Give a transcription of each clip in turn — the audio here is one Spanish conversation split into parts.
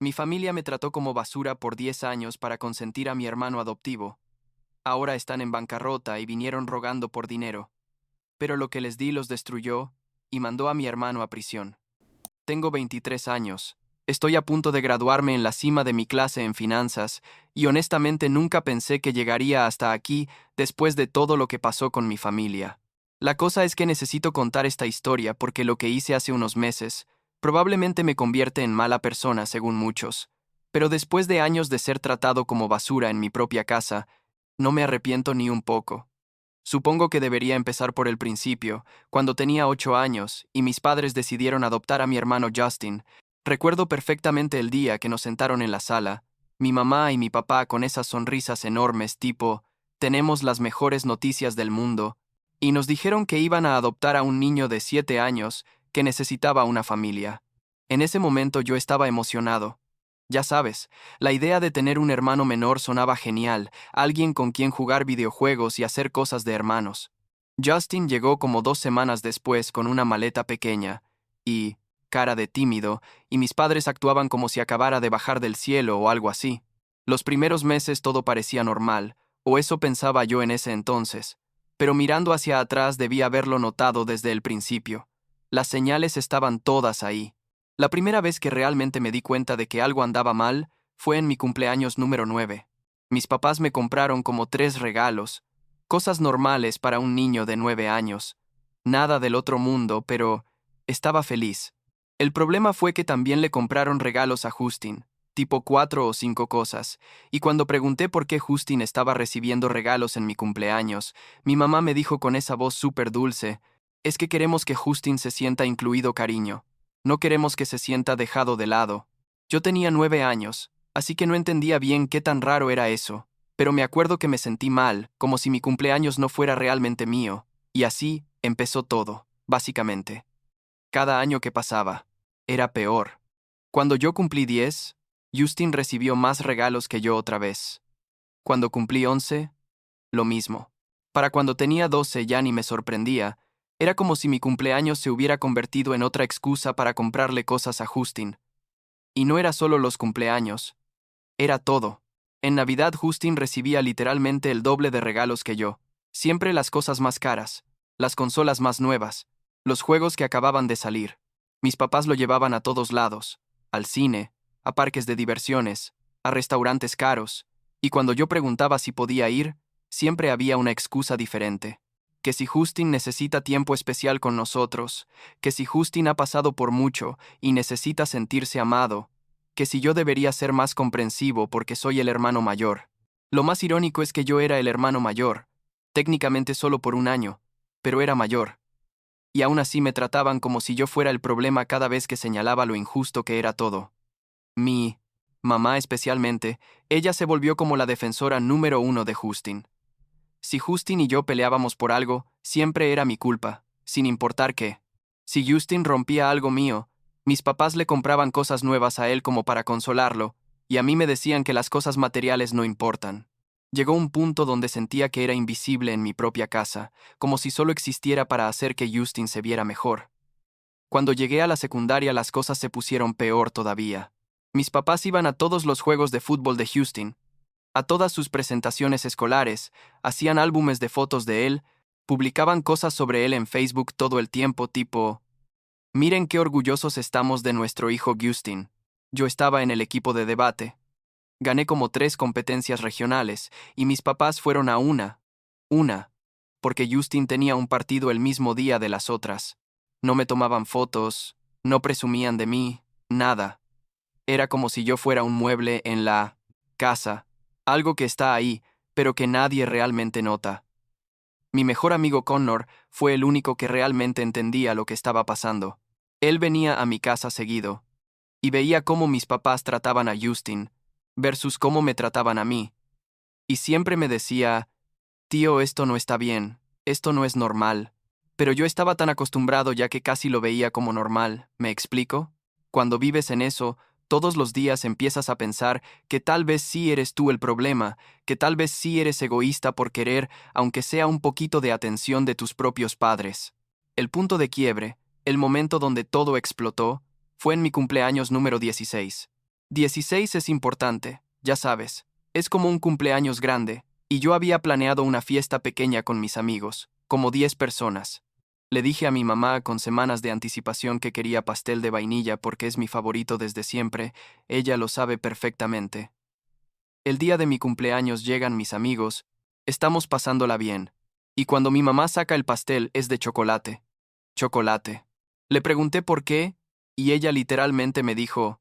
Mi familia me trató como basura por 10 años para consentir a mi hermano adoptivo. Ahora están en bancarrota y vinieron rogando por dinero. Pero lo que les di los destruyó y mandó a mi hermano a prisión. Tengo 23 años. Estoy a punto de graduarme en la cima de mi clase en finanzas y honestamente nunca pensé que llegaría hasta aquí después de todo lo que pasó con mi familia. La cosa es que necesito contar esta historia porque lo que hice hace unos meses probablemente me convierte en mala persona según muchos. Pero después de años de ser tratado como basura en mi propia casa, no me arrepiento ni un poco. Supongo que debería empezar por el principio, cuando tenía 8 años y mis padres decidieron adoptar a mi hermano Justin. Recuerdo perfectamente el día que nos sentaron en la sala, mi mamá y mi papá con esas sonrisas enormes tipo, tenemos las mejores noticias del mundo, y nos dijeron que iban a adoptar a un niño de 7 años que necesitaba una familia. En ese momento yo estaba emocionado. Ya sabes, la idea de tener un hermano menor sonaba genial, alguien con quien jugar videojuegos y hacer cosas de hermanos. Justin llegó como 2 semanas después con una maleta pequeña y cara de tímido, y mis padres actuaban como si acabara de bajar del cielo o algo así. Los primeros meses todo parecía normal, o eso pensaba yo en ese entonces, pero mirando hacia atrás debía haberlo notado desde el principio. Las señales estaban todas ahí. La primera vez que realmente me di cuenta de que algo andaba mal fue en mi cumpleaños número 9. Mis papás me compraron como 3 regalos, cosas normales para un niño de 9 años. Nada del otro mundo, pero estaba feliz. El problema fue que también le compraron regalos a Justin, tipo 4 o 5 cosas, y cuando pregunté por qué Justin estaba recibiendo regalos en mi cumpleaños, mi mamá me dijo con esa voz súper dulce, es que queremos que Justin se sienta incluido, cariño. No queremos que se sienta dejado de lado. Yo tenía 9 años, así que no entendía bien qué tan raro era eso, pero me acuerdo que me sentí mal, como si mi cumpleaños no fuera realmente mío, y así empezó todo, básicamente. Cada año que pasaba, era peor. Cuando yo cumplí 10, Justin recibió más regalos que yo otra vez. Cuando cumplí 11, lo mismo. Para cuando tenía 12 ya ni me sorprendía. Era como si mi cumpleaños se hubiera convertido en otra excusa para comprarle cosas a Justin. Y no era solo los cumpleaños, era todo. En Navidad Justin recibía literalmente el doble de regalos que yo. Siempre las cosas más caras, las consolas más nuevas, los juegos que acababan de salir. Mis papás lo llevaban a todos lados, al cine, a parques de diversiones, a restaurantes caros, y cuando yo preguntaba si podía ir, siempre había una excusa diferente. Que si Justin necesita tiempo especial con nosotros, que si Justin ha pasado por mucho y necesita sentirse amado, que si yo debería ser más comprensivo porque soy el hermano mayor. Lo más irónico es que yo era el hermano mayor, técnicamente solo por un año, pero era mayor. Y aún así me trataban como si yo fuera el problema cada vez que señalaba lo injusto que era todo. Mi mamá especialmente, ella se volvió como la defensora número uno de Justin. Si Justin y yo peleábamos por algo, siempre era mi culpa, sin importar qué. Si Justin rompía algo mío, mis papás le compraban cosas nuevas a él como para consolarlo, y a mí me decían que las cosas materiales no importan. Llegó un punto donde sentía que era invisible en mi propia casa, como si solo existiera para hacer que Justin se viera mejor. Cuando llegué a la secundaria las cosas se pusieron peor todavía. Mis papás iban a todos los juegos de fútbol de Houston, a todas sus presentaciones escolares, hacían álbumes de fotos de él, publicaban cosas sobre él en Facebook todo el tiempo tipo, miren qué orgullosos estamos de nuestro hijo Justin. Yo estaba en el equipo de debate. Gané como 3 competencias regionales, y mis papás fueron a una, porque Justin tenía un partido el mismo día de las otras. No me tomaban fotos, no presumían de mí, nada. Era como si yo fuera un mueble en la casa, algo que está ahí, pero que nadie realmente nota. Mi mejor amigo Connor fue el único que realmente entendía lo que estaba pasando. Él venía a mi casa seguido, y veía cómo mis papás trataban a Justin, versus cómo me trataban a mí, y siempre me decía, tío, esto no está bien, esto no es normal. Pero yo estaba tan acostumbrado ya que casi lo veía como normal, ¿me explico? Cuando vives en eso, todos los días empiezas a pensar que tal vez sí eres tú el problema, que tal vez sí eres egoísta por querer, aunque sea un poquito de atención de tus propios padres. El punto de quiebre, el momento donde todo explotó, fue en mi cumpleaños número 16. 16 es importante, ya sabes. Es como un cumpleaños grande, y yo había planeado una fiesta pequeña con mis amigos, como 10 personas. Le dije a mi mamá con semanas de anticipación que quería pastel de vainilla porque es mi favorito desde siempre, ella lo sabe perfectamente. El día de mi cumpleaños llegan mis amigos, estamos pasándola bien, y cuando mi mamá saca el pastel es de chocolate. Chocolate. Le pregunté por qué, y ella literalmente me dijo,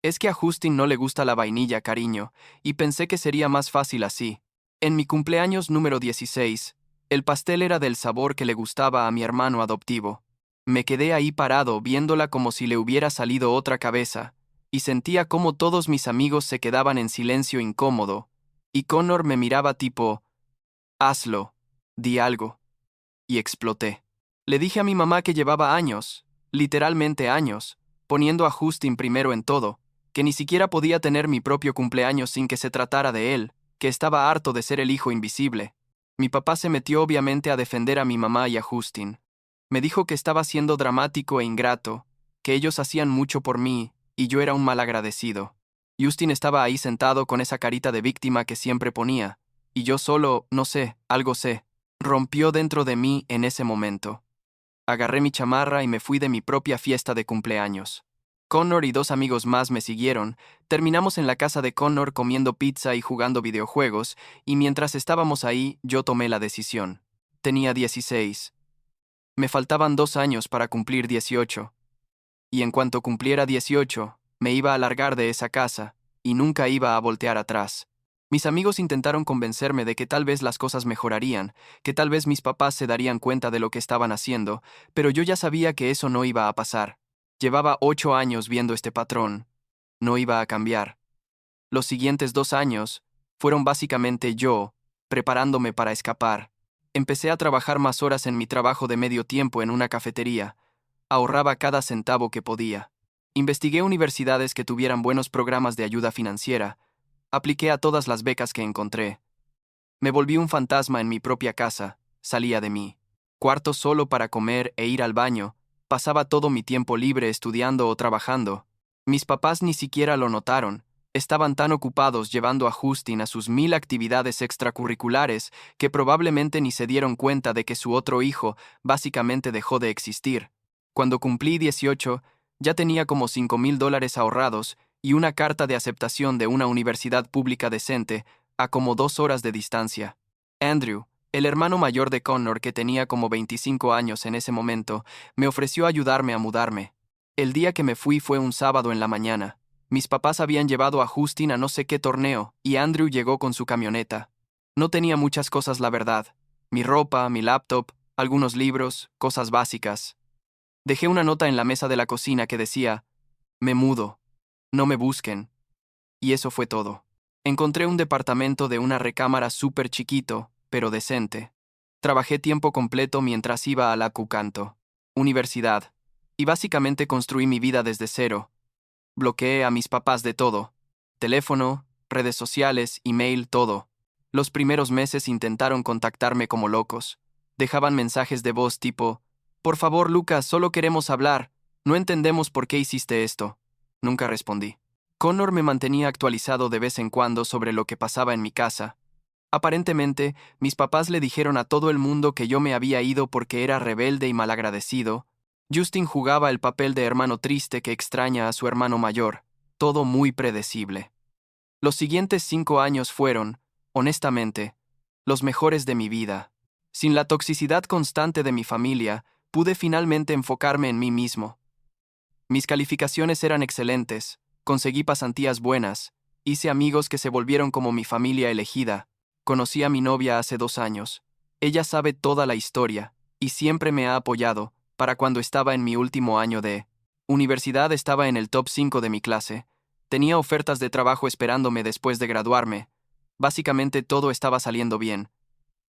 es que a Justin no le gusta la vainilla, cariño, y pensé que sería más fácil así. En mi cumpleaños número 16, el pastel era del sabor que le gustaba a mi hermano adoptivo. Me quedé ahí parado viéndola como si le hubiera salido otra cabeza, y sentía como todos mis amigos se quedaban en silencio incómodo, y Connor me miraba tipo, hazlo, di algo, y exploté. Le dije a mi mamá que llevaba años, literalmente años, poniendo a Justin primero en todo, que ni siquiera podía tener mi propio cumpleaños sin que se tratara de él, que estaba harto de ser el hijo invisible. Mi papá se metió obviamente a defender a mi mamá y a Justin. Me dijo que estaba siendo dramático e ingrato, que ellos hacían mucho por mí, y yo era un malagradecido. Justin estaba ahí sentado con esa carita de víctima que siempre ponía, y yo solo, no sé, algo sé. Rompió dentro de mí en ese momento. Agarré mi chamarra y me fui de mi propia fiesta de cumpleaños. Connor y 2 amigos más me siguieron, terminamos en la casa de Connor comiendo pizza y jugando videojuegos, y mientras estábamos ahí, yo tomé la decisión. Tenía 16. Me faltaban 2 años para cumplir 18. Y en cuanto cumpliera 18, me iba a largar de esa casa, y nunca iba a voltear atrás. Mis amigos intentaron convencerme de que tal vez las cosas mejorarían, que tal vez mis papás se darían cuenta de lo que estaban haciendo, pero yo ya sabía que eso no iba a pasar. Llevaba 8 años viendo este patrón. No iba a cambiar. Los siguientes 2 años fueron básicamente yo, preparándome para escapar. Empecé a trabajar más horas en mi trabajo de medio tiempo en una cafetería. Ahorraba cada centavo que podía. Investigué universidades que tuvieran buenos programas de ayuda financiera. Apliqué a todas las becas que encontré. Me volví un fantasma en mi propia casa, salía de mí. Cuarto solo para comer e ir al baño, pasaba todo mi tiempo libre estudiando o trabajando. Mis papás ni siquiera lo notaron, estaban tan ocupados llevando a Justin a sus 1000 actividades extracurriculares que probablemente ni se dieron cuenta de que su otro hijo básicamente dejó de existir. Cuando cumplí 18, ya tenía como $5000 ahorrados y una carta de aceptación de una universidad pública decente a como 2 horas de distancia. Andrew, el hermano mayor de Connor que tenía como 25 años en ese momento, me ofreció ayudarme a mudarme. El día que me fui fue un sábado en la mañana. Mis papás habían llevado a Justin a no sé qué torneo y Andrew llegó con su camioneta. No tenía muchas cosas, la verdad. Mi ropa, mi laptop, algunos libros, cosas básicas. Dejé una nota en la mesa de la cocina que decía, me mudo, no me busquen. Y eso fue todo. Encontré un departamento de una recámara súper chiquito, pero decente. Trabajé tiempo completo mientras iba a la Cucanto, universidad, y básicamente construí mi vida desde cero. Bloqueé a mis papás de todo. Teléfono, redes sociales, email, todo. Los primeros meses intentaron contactarme como locos. Dejaban mensajes de voz tipo, por favor, Lucas, solo queremos hablar. No entendemos por qué hiciste esto. Nunca respondí. Connor me mantenía actualizado de vez en cuando sobre lo que pasaba en mi casa. Aparentemente, mis papás le dijeron a todo el mundo que yo me había ido porque era rebelde y malagradecido. Justin jugaba el papel de hermano triste que extraña a su hermano mayor. Todo muy predecible. Los siguientes 5 años fueron, honestamente, los mejores de mi vida. Sin la toxicidad constante de mi familia, pude finalmente enfocarme en mí mismo. Mis calificaciones eran excelentes, conseguí pasantías buenas, hice amigos que se volvieron como mi familia elegida. Conocí a mi novia hace 2 años. Ella sabe toda la historia, y siempre me ha apoyado, para cuando estaba en mi último año de universidad estaba en el top 5 de mi clase. Tenía ofertas de trabajo esperándome después de graduarme. Básicamente todo estaba saliendo bien.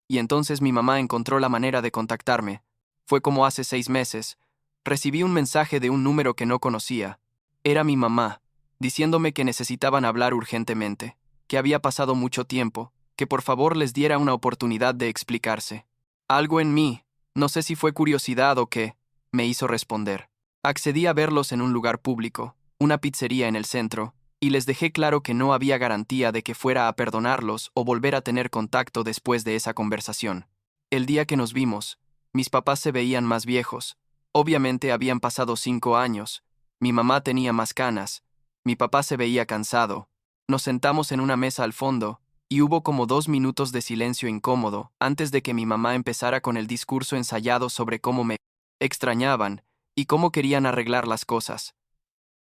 Y entonces mi mamá encontró la manera de contactarme. Fue como hace 6 meses. Recibí un mensaje de un número que no conocía. Era mi mamá, diciéndome que necesitaban hablar urgentemente, que había pasado mucho tiempo, que por favor les diera una oportunidad de explicarse. Algo en mí, no sé si fue curiosidad o qué, me hizo responder. Accedí a verlos en un lugar público, una pizzería en el centro, y les dejé claro que no había garantía de que fuera a perdonarlos o volver a tener contacto después de esa conversación. El día que nos vimos, mis papás se veían más viejos. Obviamente habían pasado 5 años. Mi mamá tenía más canas. Mi papá se veía cansado. Nos sentamos en una mesa al fondo, y hubo como 2 minutos de silencio incómodo antes de que mi mamá empezara con el discurso ensayado sobre cómo me extrañaban y cómo querían arreglar las cosas.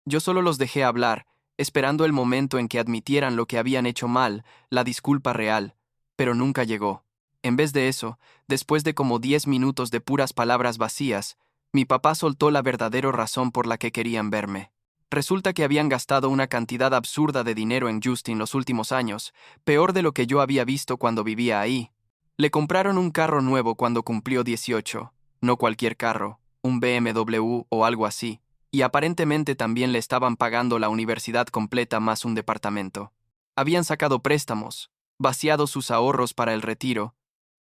Yo solo los dejé hablar, esperando el momento en que admitieran lo que habían hecho mal, la disculpa real, pero nunca llegó. En vez de eso, después de como 10 minutos de puras palabras vacías, mi papá soltó la verdadera razón por la que querían verme. Resulta que habían gastado una cantidad absurda de dinero en Justin los últimos años, peor de lo que yo había visto cuando vivía ahí. Le compraron un carro nuevo cuando cumplió 18, no cualquier carro, un BMW o algo así, y aparentemente también le estaban pagando la universidad completa más un departamento. Habían sacado préstamos, vaciado sus ahorros para el retiro,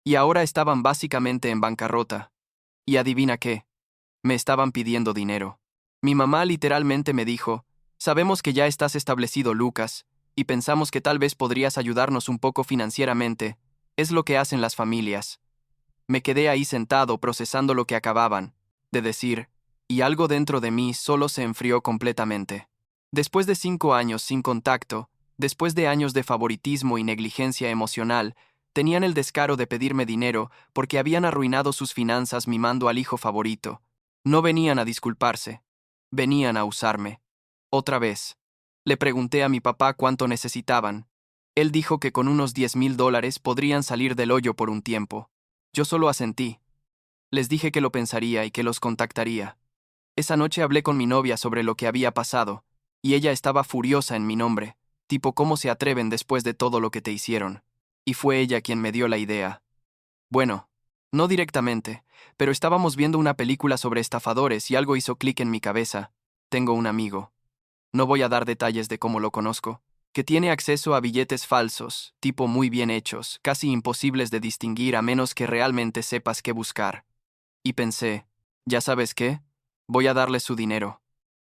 y ahora estaban básicamente en bancarrota. Y adivina qué, me estaban pidiendo dinero. Mi mamá literalmente me dijo, sabemos que ya estás establecido, Lucas, y pensamos que tal vez podrías ayudarnos un poco financieramente. Es lo que hacen las familias. Me quedé ahí sentado procesando lo que acababan de decir, y algo dentro de mí solo se enfrió completamente. Después de 5 años sin contacto, después de años de favoritismo y negligencia emocional, tenían el descaro de pedirme dinero porque habían arruinado sus finanzas mimando al hijo favorito. No venían a disculparse, venían a usarme. Otra vez. Le pregunté a mi papá cuánto necesitaban. Él dijo que con unos $10,000 podrían salir del hoyo por un tiempo. Yo solo asentí. Les dije que lo pensaría y que los contactaría. Esa noche hablé con mi novia sobre lo que había pasado, y ella estaba furiosa en mi nombre, tipo cómo se atreven después de todo lo que te hicieron. Y fue ella quien me dio la idea. Bueno, no directamente, pero estábamos viendo una película sobre estafadores y algo hizo clic en mi cabeza. Tengo un amigo. No voy a dar detalles de cómo lo conozco, que tiene acceso a billetes falsos, tipo muy bien hechos, casi imposibles de distinguir a menos que realmente sepas qué buscar. Y pensé, ¿ya sabes qué? Voy a darles su dinero.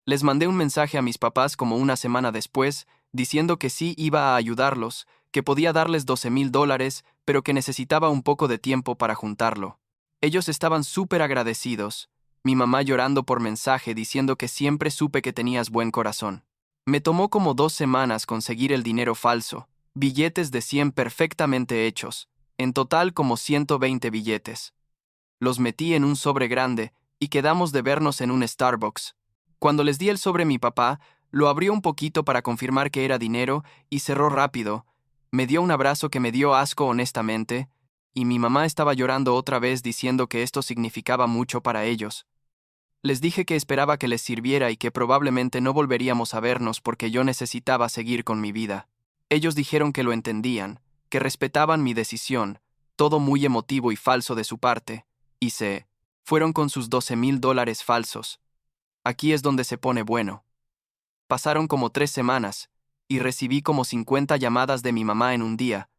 Les mandé un mensaje a mis papás como una semana después, diciendo que sí iba a ayudarlos, que podía darles $12,000, pero que necesitaba un poco de tiempo para juntarlo. Ellos estaban súper agradecidos, mi mamá llorando por mensaje diciendo que siempre supe que tenías buen corazón. Me tomó como 2 semanas conseguir el dinero falso, billetes de 100 perfectamente hechos, en total como 120 billetes. Los metí en un sobre grande y quedamos de vernos en un Starbucks. Cuando les di el sobre, mi papá lo abrió un poquito para confirmar que era dinero y cerró rápido. Me dio un abrazo que me dio asco honestamente, y mi mamá estaba llorando otra vez diciendo que esto significaba mucho para ellos. Les dije que esperaba que les sirviera y que probablemente no volveríamos a vernos porque yo necesitaba seguir con mi vida. Ellos dijeron que lo entendían, que respetaban mi decisión, todo muy emotivo y falso de su parte, y se fueron con sus $12,000 falsos. Aquí es donde se pone bueno. Pasaron como 3 semanas, y recibí como 50 llamadas de mi mamá en un día,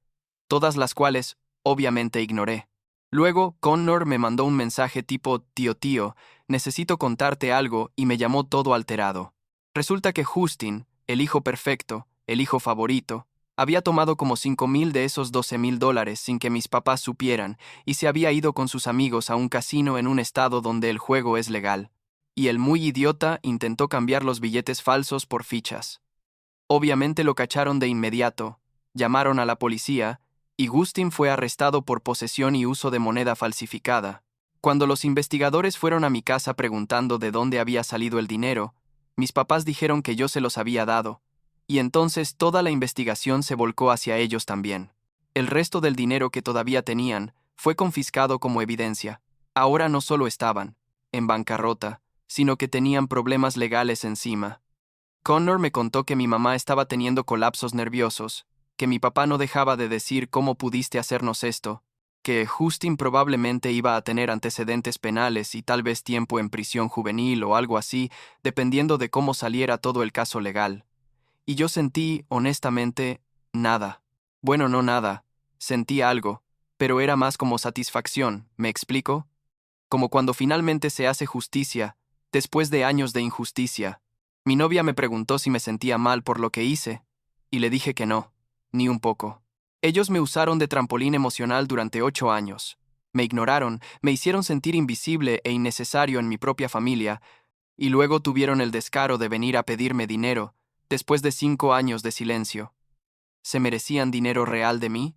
todas las cuales, obviamente, ignoré. Luego, Connor me mandó un mensaje tipo, tío, necesito contarte algo, y me llamó todo alterado. Resulta que Justin, el hijo perfecto, el hijo favorito, había tomado como 5,000 de esos $12,000 sin que mis papás supieran, y se había ido con sus amigos a un casino en un estado donde el juego es legal. Y el muy idiota intentó cambiar los billetes falsos por fichas. Obviamente lo cacharon de inmediato, llamaron a la policía, y Justin fue arrestado por posesión y uso de moneda falsificada. Cuando los investigadores fueron a mi casa preguntando de dónde había salido el dinero, mis papás dijeron que yo se los había dado, y entonces toda la investigación se volcó hacia ellos también. El resto del dinero que todavía tenían fue confiscado como evidencia. Ahora no solo estaban en bancarrota, sino que tenían problemas legales encima. Connor me contó que mi mamá estaba teniendo colapsos nerviosos, que mi papá no dejaba de decir cómo pudiste hacernos esto, que Justin probablemente iba a tener antecedentes penales y tal vez tiempo en prisión juvenil o algo así, dependiendo de cómo saliera todo el caso legal. Y yo sentí, honestamente, nada. Bueno, no nada. Sentí algo, pero era más como satisfacción, ¿me explico? Como cuando finalmente se hace justicia, después de años de injusticia. Mi novia me preguntó si me sentía mal por lo que hice, y le dije que no, ni un poco. Ellos me usaron de trampolín emocional durante 8 años. Me ignoraron, me hicieron sentir invisible e innecesario en mi propia familia, y luego tuvieron el descaro de venir a pedirme dinero, después de 5 años de silencio. ¿Se merecían dinero real de mí?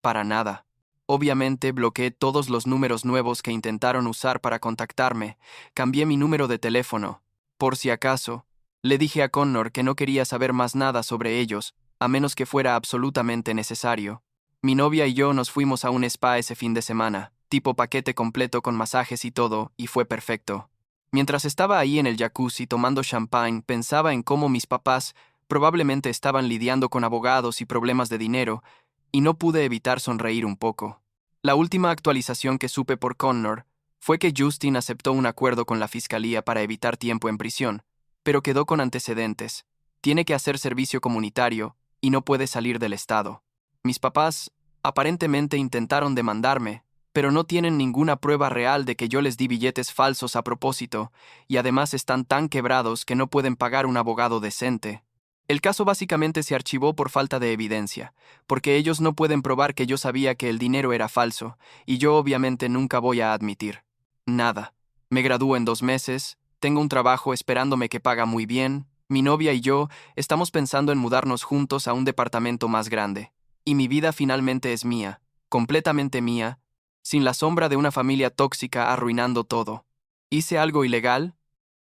Para nada. Obviamente bloqueé todos los números nuevos que intentaron usar para contactarme, cambié mi número de teléfono. Por si acaso, le dije a Connor que no quería saber más nada sobre ellos, a menos que fuera absolutamente necesario. Mi novia y yo nos fuimos a un spa ese fin de semana, tipo paquete completo con masajes y todo, y fue perfecto. Mientras estaba ahí en el jacuzzi tomando champagne, pensaba en cómo mis papás probablemente estaban lidiando con abogados y problemas de dinero, y no pude evitar sonreír un poco. La última actualización que supe por Connor fue que Justin aceptó un acuerdo con la fiscalía para evitar tiempo en prisión, pero quedó con antecedentes. Tiene que hacer servicio comunitario y no puede salir del estado. Mis papás aparentemente intentaron demandarme, pero no tienen ninguna prueba real de que yo les di billetes falsos a propósito, y además están tan quebrados que no pueden pagar un abogado decente. El caso básicamente se archivó por falta de evidencia, porque ellos no pueden probar que yo sabía que el dinero era falso, y yo obviamente nunca voy a admitir nada. Me gradúo en 2 meses, tengo un trabajo esperándome que paga muy bien, mi novia y yo estamos pensando en mudarnos juntos a un departamento más grande, y mi vida finalmente es mía, completamente mía, sin la sombra de una familia tóxica arruinando todo. ¿Hice algo ilegal?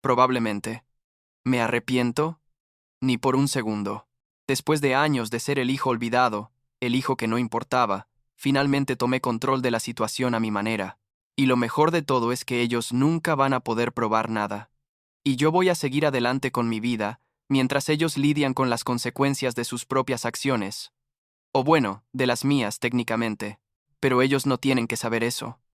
Probablemente. ¿Me arrepiento? Ni por un segundo. Después de años de ser el hijo olvidado, el hijo que no importaba, finalmente tomé control de la situación a mi manera. Y lo mejor de todo es que ellos nunca van a poder probar nada. Y yo voy a seguir adelante con mi vida, mientras ellos lidian con las consecuencias de sus propias acciones. O bueno, de las mías técnicamente. Pero ellos no tienen que saber eso.